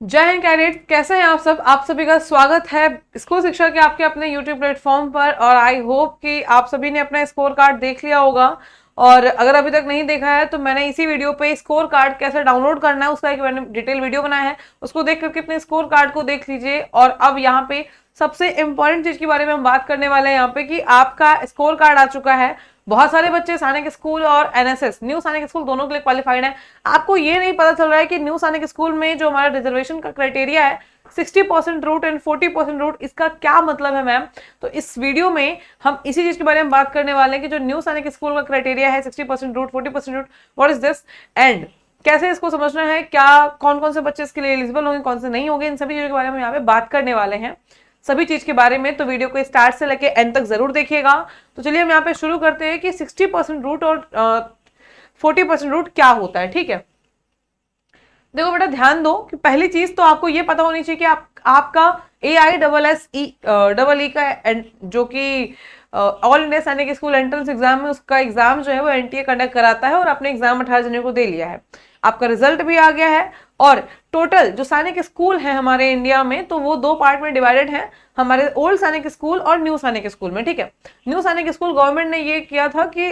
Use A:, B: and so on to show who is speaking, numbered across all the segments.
A: जय हिंद कैडेट्स, कैसे हैं आप सब। आप सभी का स्वागत है स्कूल शिक्षा के आपके अपने यूट्यूब प्लेटफॉर्म पर। और आई होप कि आप सभी ने अपना स्कोर कार्ड देख लिया होगा। और अगर अभी तक नहीं देखा है तो मैंने इसी वीडियो पे स्कोर कार्ड कैसे डाउनलोड करना है उसका एक मैंने डिटेल वीडियो बनाया है, उसको देख करके अपने स्कोर कार्ड को देख लीजिए। और अब यहाँ पे सबसे इंपॉर्टेंट चीज के बारे में हम बात करने वाले हैं यहाँ पे कि आपका स्कोर कार्ड आ चुका है। बहुत सारे बच्चे सैनिक स्कूल और एनएसएस न्यू सैनिक स्कूल दोनों के लिए क्वालिफाइड है। आपको ये नहीं पता चल रहा है कि न्यू सैनिक स्कूल में जो हमारा रिजर्वेशन का क्राइटेरिया है 60% रूट एंड 40% रूट, इसका क्या मतलब है मैम। तो इस वीडियो में हम इसी चीज के बारे में बात करने वाले हैं कि जो न्यू सैनिक स्कूल का क्राइटेरिया है 60% route 40% route, what is this एंड कैसे इसको समझना है, क्या कौन कौन से बच्चे इसके लिए एलिजिबल होंगे, कौन से नहीं होंगे, इन सभी चीजों के बारे में यहाँ पे बात करने वाले हैं सभी चीज के बारे में। तो वीडियो को स्टार्ट से लेके एंड तक जरूर देखिएगा। तो चलिए हम यहाँ पे शुरू करते हैं कि 60% रूट और 40% रूट क्या होता है। ठीक है, देखो बेटा ध्यान दो कि पहली चीज तो आपको ये पता होनी चाहिए कि आपका AISSE का जो कि ऑल इंडिया सैनिक स्कूल एंट्रेंस एग्जाम में उसका एग्जाम जो है वो NTA कंडक्ट कराता है और अपने एग्जाम 18 जनवरी को दे लिया है। आपका रिजल्ट भी आ गया है। और टोटल जो सैनिक स्कूल है हमारे इंडिया में तो वो दो पार्ट में डिवाइडेड है, हमारे ओल्ड सैनिक स्कूल और न्यू सैनिक स्कूल में। ठीक है, न्यू सैनिक स्कूल गवर्नमेंट ने ये किया था कि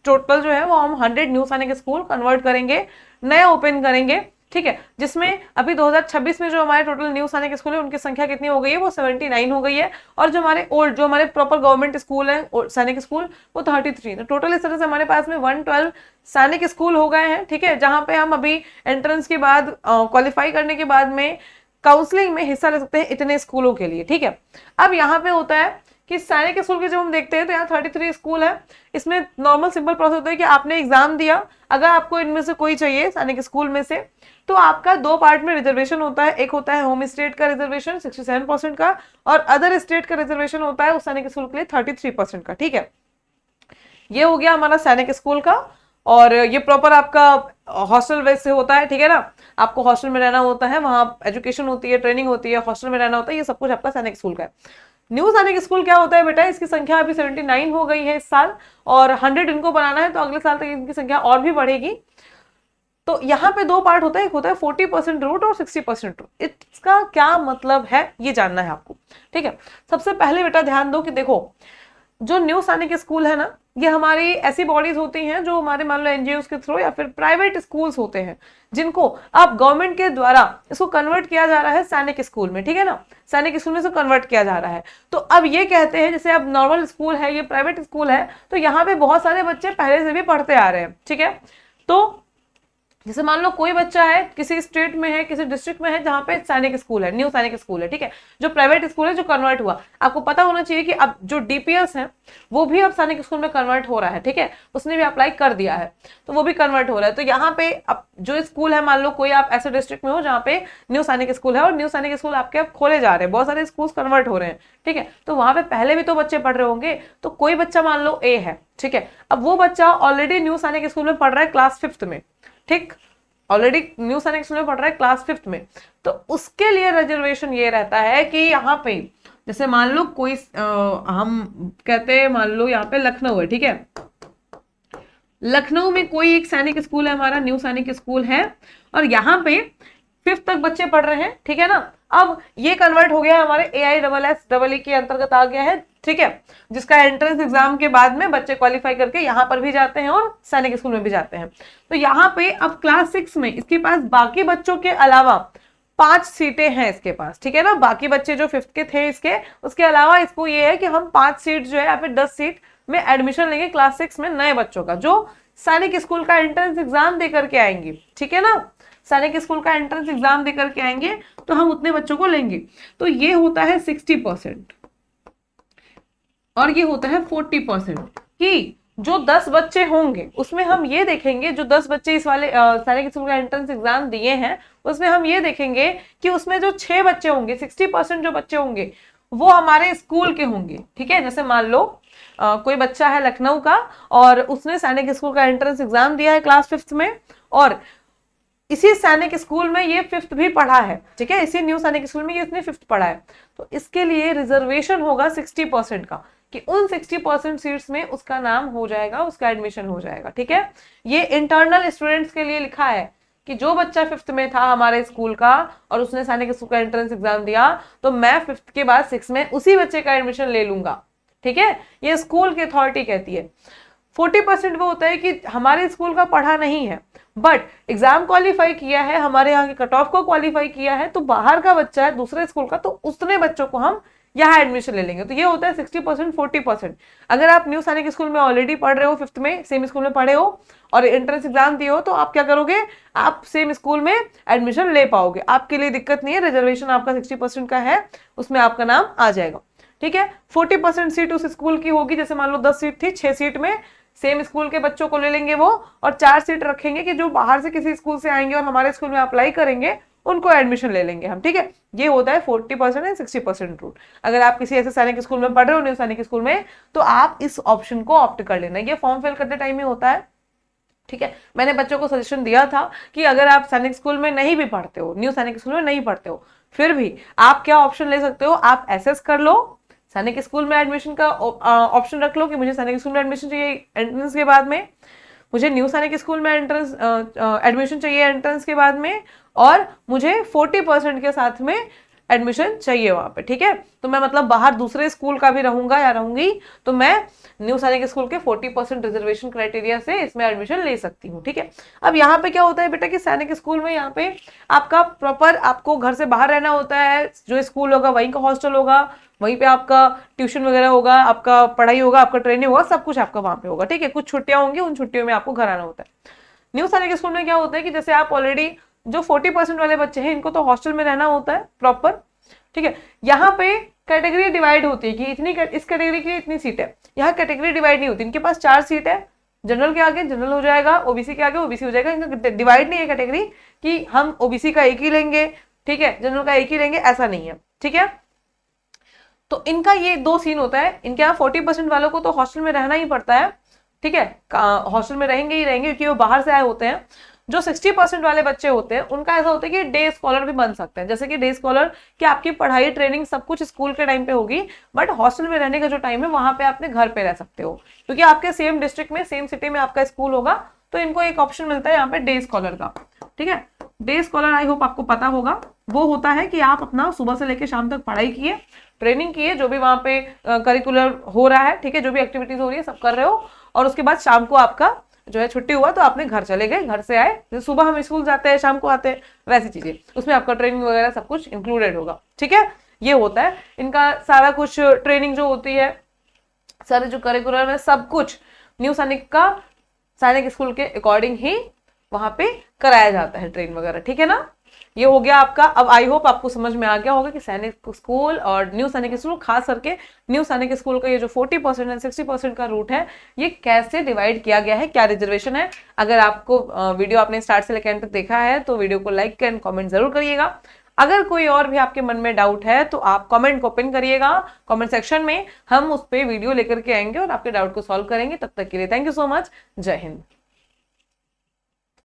A: टोटल जो है वो हम 100 न्यू सैनिक स्कूल कन्वर्ट करेंगे, नया ओपन करेंगे। ठीक है, जिसमें अभी 2026 में जो हमारे टोटल न्यू सैनिक स्कूल है उनकी संख्या कितनी हो गई है, वो 79 हो गई है। और जो हमारे ओल्ड जो हमारे प्रॉपर गवर्नमेंट स्कूल है सैनिक स्कूल वो 33। तो टोटल इस तरह से हमारे पास में 112 सैनिक स्कूल हो गए हैं। ठीक है, जहां पे हम अभी एंट्रेंस के बाद क्वालिफाई करने के बाद में काउंसलिंग में हिस्सा ले सकते हैं इतने स्कूलों के लिए। ठीक है, अब यहाँ पे होता है कि सैनिक स्कूल के जब हम देखते हैं तो यहाँ 33 स्कूल है। इसमें नॉर्मल सिंपल प्रोसेस होता है कि आपने एग्जाम दिया, अगर आपको इनमें से कोई चाहिए सैनिक स्कूल में से तो आपका दो पार्ट में रिजर्वेशन होता है। एक होता है होम स्टेट का रिजर्वेशन 67% का और अदर स्टेट का रिजर्वेशन होता है उस सैनिक स्कूल के लिए 33% का। ठीक है, ये हो गया हमारा सैनिक स्कूल का। और ये प्रॉपर आपका हॉस्टल बेस से होता है। ठीक है ना, आपको हॉस्टल में रहना होता है, वहां एजुकेशन होती है, ट्रेनिंग होती है, हॉस्टल में रहना होता है, ये सब कुछ आपका सैनिक स्कूल का है। न्यू सैनिक स्कूल क्या होता है बेटा, इसकी संख्या अभी 79 हो गई है इस साल और 100 इनको बनाना है तो अगले साल तक इनकी संख्या और भी बढ़ेगी। तो यहाँ पे दो पार्ट होता है, एक होता है 40% रूट और 60% रूट। इसका क्या मतलब है ये जानना है आपको। ठीक है, सबसे पहले बेटा ध्यान दो कि देखो जो न्यू सैनिक स्कूल है ना, ये हमारी ऐसी बॉडीज होती हैं जो हमारे मान लो NGOs के थ्रू या फिर प्राइवेट स्कूल्स होते हैं जिनको अब गवर्नमेंट के द्वारा इसको कन्वर्ट किया जा रहा है सैनिक स्कूल में। ठीक है ना, सैनिक स्कूल में से कन्वर्ट किया जा रहा है। तो अब ये कहते हैं जैसे अब नॉर्मल स्कूल है, ये प्राइवेट स्कूल है, तो यहाँ पे बहुत सारे बच्चे पहले से भी पढ़ते आ रहे हैं। ठीक है, तो जैसे मान लो कोई बच्चा है किसी स्टेट में है, किसी डिस्ट्रिक्ट में है जहां पे सैनिक स्कूल है, न्यू सैनिक स्कूल है। ठीक है, जो प्राइवेट स्कूल है जो कन्वर्ट हुआ, आपको पता होना चाहिए कि अब जो DPS है वो भी अब सैनिक स्कूल में कन्वर्ट हो रहा है। ठीक है, उसने भी अप्लाई कर दिया है तो वो भी कन्वर्ट हो रहा है। तो यहाँ पे अब जो स्कूल है, मान लो कोई आप ऐसे डिस्ट्रिक्ट में हो जहाँ पे न्यू सैनिक स्कूल है और न्यू सैनिक स्कूल आपके अब खोले जा रहे हैं, बहुत सारे स्कूल कन्वर्ट हो रहे हैं। ठीक है, तो वहां पे पहले भी तो बच्चे पढ़ रहे होंगे। तो कोई बच्चा मान लो A है, ठीक है, अब वो बच्चा ऑलरेडी न्यू सैनिक स्कूल में पढ़ रहा है क्लास 5th में। ठीक, ऑलरेडी न्यू सैनिक स्कूल में पढ़ रहा है क्लास 5th में, तो उसके लिए रिजर्वेशन ये रहता है कि यहाँ पे जैसे मान लो कोई हम कहते हैं मान लो यहाँ पे लखनऊ है। ठीक है, लखनऊ में कोई एक सैनिक स्कूल है, हमारा न्यू सैनिक स्कूल है और यहाँ पे 5th तक बच्चे पढ़ रहे हैं। ठीक है ना, अब ये कन्वर्ट हो गया है हमारे AISSE के अंतर्गत आ गया है। ठीक है, जिसका एंट्रेंस एग्जाम के बाद में बच्चे क्वालिफाई करके यहाँ पर भी जाते हैं और सैनिक स्कूल में भी जाते हैं। तो यहाँ पे अब क्लास 6 में इसके पास बाकी बच्चों के अलावा 5 सीटें हैं इसके पास। ठीक है ना, बाकी बच्चे जो 5th के थे इसके, उसके अलावा इसको ये है कि हम 5 सीट जो है या फिर 10 सीट में एडमिशन लेंगे क्लास 6 में नए बच्चों का, जो सैनिक स्कूल का एंट्रेंस एग्जाम दे करके आएंगे। ठीक है ना, सैनिक स्कूल का एंट्रेंस एग्जाम दे करके आएंगे तो हम उतने बच्चों को लेंगे। तो ये होता है 60% और ये होता है 40% कि जो 10 बच्चे होंगे उसमें हम ये देखेंगे, जो 10 बच्चे इस वाले सैनिक स्कूल का एंट्रेंस एग्जाम दिए हैं उसमें हम ये देखेंगे कि उसमें जो 6 बच्चे होंगे, 60% जो बच्चे होंगे वो हमारे स्कूल के होंगे। ठीक है, जैसे मान लो कोई बच्चा है लखनऊ का और उसने सैनिक स्कूल का एंट्रेंस एग्जाम दिया है क्लास 5th में और इसी सैनिक स्कूल में ये 5th भी पढ़ा है। ठीक है, इसी न्यू सैनिक स्कूल में ये इसने 5th पढ़ा है, तो इसके लिए रिजर्वेशन होगा 60% का कि उन 60% सीट्स में उसका नाम हो जाएगा, उसका एडमिशन हो जाएगा। ठीक है, ये इंटरनल स्टूडेंट्स के लिए लिखा है कि जो बच्चा 5th में था हमारे स्कूल का और उसने सैनिक स्कूल का एंट्रेंस एग्जाम दिया, तो मैं 5th के बाद 6 में उसी बच्चे का एडमिशन ले लूंगा। ठीक है, ये स्कूल की अथॉरिटी कहती है। 40% वो होता है कि हमारे स्कूल का पढ़ा नहीं है बट एग्जाम क्वालिफाई किया है, हमारे यहाँ के कट ऑफ को क्वालिफाई किया है, तो बाहर का बच्चा है दूसरे स्कूल का, तो उतने बच्चों को हम यहाँ एडमिशन ले लेंगे। तो ये होता है 60% 40%। अगर आप न्यू सैनिक स्कूल में ऑलरेडी पढ़ रहे हो, 5th में सेम स्कूल में पढ़े हो और एंट्रेंस एग्जाम दिए हो, तो आप क्या करोगे, आप सेम स्कूल में एडमिशन ले पाओगे, आपके लिए दिक्कत नहीं है। रिजर्वेशन आपका 60% का है, उसमें आपका नाम आ जाएगा। ठीक है, 40% सीट उस स्कूल की होगी, जैसे मान लो 10 सीट थी, 6 सीट में सेम स्कूल के बच्चों को ले लेंगे वो, और 4 सीट रखेंगे कि जो बाहर से किसी स्कूल से आएंगे और हमारे स्कूल में अप्लाई करेंगे, उनको एडमिशन ले लेंगे हम। ठीक है, ये होता है 40% एंड 60% रूल। अगर आप किसी ऐसे सैनिक स्कूल में पढ़ रहे हो, न्यू सैनिक स्कूल में, तो आप इस ऑप्शन को ऑप्ट कर लेना। ये फॉर्म फिल करते टाइम ही होता है। ठीक है, मैंने बच्चों को सजेशन दिया था कि अगर आप सैनिक स्कूल में नहीं भी पढ़ते हो, न्यू सैनिक स्कूल में नहीं पढ़ते हो, फिर भी आप क्या ऑप्शन ले सकते हो, आप एसएस कर लो, सैनिक स्कूल में एडमिशन का ऑप्शन रख लो कि मुझे सैनिक स्कूल में एडमिशन चाहिए एंट्रेंस के बाद में, मुझे न्यू सैनिक स्कूल में एंट्रेंस एडमिशन चाहिए एंट्रेंस के बाद में, और मुझे 40% के साथ में एडमिशन चाहिए वहां पे। ठीक है, तो मैं मतलब बाहर दूसरे स्कूल का भी रहूंगा या रहूंगी, तो मैं न्यू सैनिक स्कूल के 40% रिजर्वेशन क्राइटेरिया से इसमें एडमिशन ले सकती हूँ। ठीक है, अब यहाँ पे क्या होता है बेटा कि सैनिक स्कूल में यहाँ पे आपका प्रॉपर आपको घर से बाहर रहना होता है, जो स्कूल होगा वहीं का हॉस्टल होगा, वहीं पे आपका ट्यूशन वगैरह होगा, आपका पढ़ाई होगा, आपका ट्रेनिंग होगा, सब कुछ आपका वहां पे होगा। ठीक है, कुछ छुट्टियां होंगी, उन छुट्टियों में आपको घर आना होता है। न्यू सैनिक स्कूल में क्या होता है कि जैसे आप ऑलरेडी जो 40% वाले बच्चे हैं, इनको तो हॉस्टल में रहना होता है प्रॉपर। ठीक है, यहाँ पे कैटेगरी डिवाइड होती है कि इतनी इस कैटेगरी की इतनी सीट है। यहाँ कैटेगरी डिवाइड नहीं होती, इनके पास 4 सीट है, जनरल के आगे जनरल हो जाएगा, ओबीसी के आगे ओबीसी हो जाएगा। इनका डिवाइड नहीं है कैटेगरी कि हम ओबीसी का एक ही लेंगे, ठीक है, जनरल का एक ही लेंगे, ऐसा नहीं है। ठीक है, तो इनका ये 2 सीन होता है। इनके यहाँ 40% वालों को तो हॉस्टल में रहना ही पड़ता है। ठीक है, हॉस्टल में रहेंगे ही रहेंगे क्योंकि वो बाहर से आए होते हैं। जो 60% वाले बच्चे होते हैं, उनका ऐसा होता है कि डे स्कॉलर भी बन सकते हैं। जैसे कि डे स्कॉलर कि आपकी पढ़ाई ट्रेनिंग सब कुछ स्कूल के टाइम पे होगी, बट हॉस्टल में रहने का जो टाइम है वहां पे अपने घर पे रह सकते हो, क्योंकि आपके सेम डिस्ट्रिक्ट में सेम सिटी में आपका स्कूल होगा, तो इनको एक ऑप्शन मिलता है यहाँ पे डे स्कॉलर का। ठीक है, डे स्कॉलर आई होप आपको पता होगा, वो होता है कि आप अपना सुबह से लेकर शाम तक पढ़ाई किए, ट्रेनिंग किए, जो भी वहां पे करिकुलर हो रहा है, ठीक है, जो भी एक्टिविटीज हो रही है सब कर रहे हो, और उसके बाद शाम को आपका जो है छुट्टी हुआ तो आपने घर चले गए, घर से आए, जैसे सुबह हम स्कूल जाते हैं शाम को आते हैं, वैसी चीजें, उसमें आपका ट्रेनिंग वगैरह सब कुछ इंक्लूडेड होगा। ठीक है, ये होता है इनका सारा कुछ ट्रेनिंग जो होती है, सारे जो करिकुलर है सब कुछ न्यू सैनिक का सैनिक स्कूल के अकॉर्डिंग ही वहां पे कराया जाता है ट्रेन वगैरह। ठीक है ना, ये हो गया आपका। अब आई होप आपको समझ में आ गया होगा कि सैनिक स्कूल और न्यू सैनिक स्कूल, खास करके न्यू सैनिक स्कूल का ये जो 40% एंड 60% का रूट है, ये कैसे डिवाइड किया गया है, क्या रिजर्वेशन है। अगर आपको वीडियो आपने स्टार्ट से लेकर एंड तक देखा है तो वीडियो को लाइक एंड कमेंट जरूर करिएगा। अगर कोई और भी आपके मन में डाउट है तो आप कमेंट को पिन करिएगा कमेंट सेक्शन में, हम उस पर वीडियो लेकर के आएंगे और आपके डाउट को सॉल्व करेंगे। तब तक के लिए थैंक यू सो मच, जय हिंद।